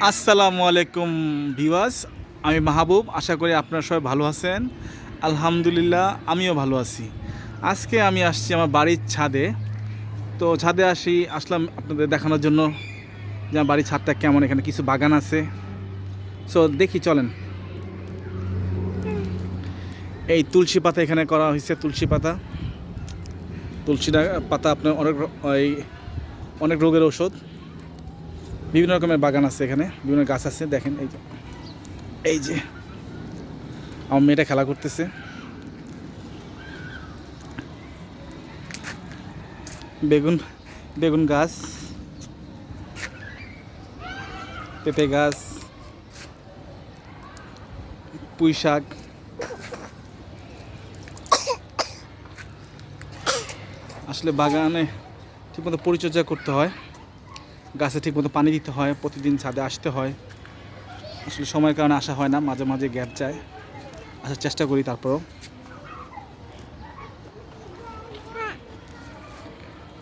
আসসালামু আলাইকুম ভিউয়ার্স, আমি মাহবুব। আশা করি আপনারা সবাই ভালো আছেন। আলহামদুলিল্লাহ, আমিও ভালো আছি। আজকে আমি আসছি আমার বাড়ির ছাদে। তো ছাদে আসলাম আপনাদের দেখানোর জন্য যে আমার বাড়ির ছাদটা কেমন। এখানে কিছু বাগান আছে, সো দেখি চলেন। এই তুলসী পাতা এখানে করা হয়েছে। তুলসী পাতা আপনার অনেক রোগের ঔষধ। বিভিন্ন রকমের বাগান আছে, এখানে বিভিন্ন গাছ আছে। দেখেন এই যে আমার মেয়েটা খেলা করতেছে। বেগুন বেগুন গাছ, পেঁপে গাছ, পুঁই শাক। আসলে বাগানে ঠিকমতো পরিচর্যা করতে হয়, গাছে ঠিকমতো পানি দিতে হয়, প্রতিদিন ছাদে আসতে হয়। আসলে সময়ের কারণে আসা হয় না, মাঝে মাঝে গ্যাপ যায়। আসার চেষ্টা করি। তারপরও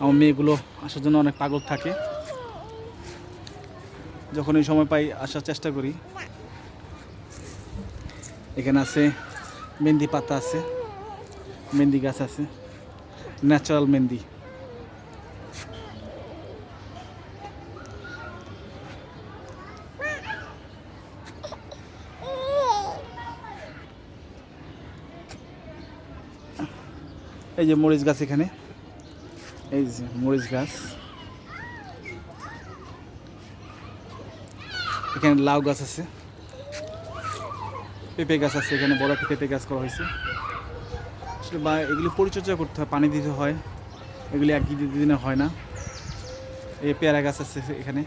আমার মেয়েগুলো আসার জন্য অনেক পাগল থাকে। যখন এই সময় পাই আসার চেষ্টা করি। এখানে আছে মেহেন্দি পাতা আছে, মেহেন্দি গাছ আছে, ন্যাচারাল মেহেন্দি। এই যে মরিচ গাছ, এখানে এই যে মরিচ গাছ, এখানে লাউ গাছ আছে, পেঁপে গাছ আছে। এখানে বড় একটা পেঁপে গাছ করা হয়েছে। আসলে এগুলি পরিচর্যা করতে হয়, পানি দিতে হয়। এগুলি এক দিনে হয় না। এই পেয়ারা গাছ আছে এখানে,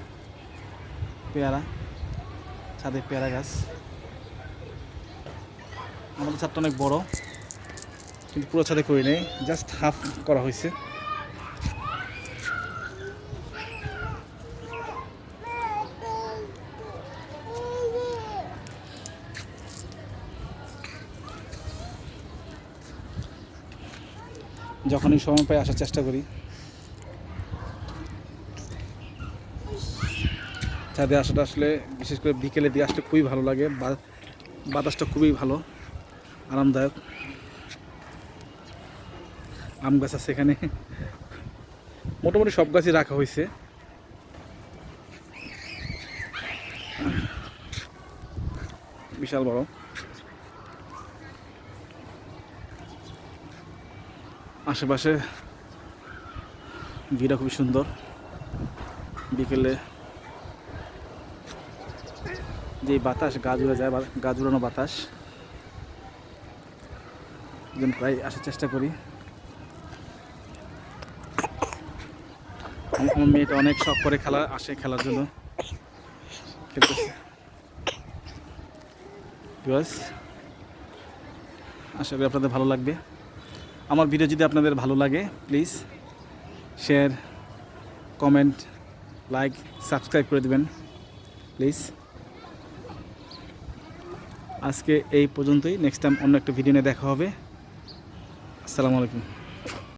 পেয়ারা, ছাদে পেয়ারা গাছ। আমাদের ছাদটা অনেক বড়, কিন্তু পুরো ছাদে করি নেই, জাস্ট হাফ করা হয়েছে। যখনই সময় পাই আসার চেষ্টা করি। ছাদে আসাটা আসলে বিশেষ করে বিকেলে দিয়ে আসলে খুবই ভালো লাগে। বাতাসটা খুবই ভালো, আরামদায়ক। আম গাছ আছে এখানে, মোটামুটি সব গাছই রাখা হয়েছে। বিশাল বড়। আশেপাশে ভিড়টা খুবই সুন্দর। বিকেলে যে বাতাস, গা জুড়ে যায়, গা জুড়ানো বাতাস, প্রায় আসার চেষ্টা করি। আমার মেয়েটা অনেক শখ করে খেলার জন্য খেলতেছে। আশা করি আপনাদের ভালো লাগবে। আমার ভিডিও যদি আপনাদের ভালো লাগে, please share, comment, like, subscribe করে দেবেন প্লিজ। আজকে এই পর্যন্তই। নেক্সট টাইম অন্য একটা ভিডিও নিয়ে দেখা হবে। আসসালামু আলাইকুম।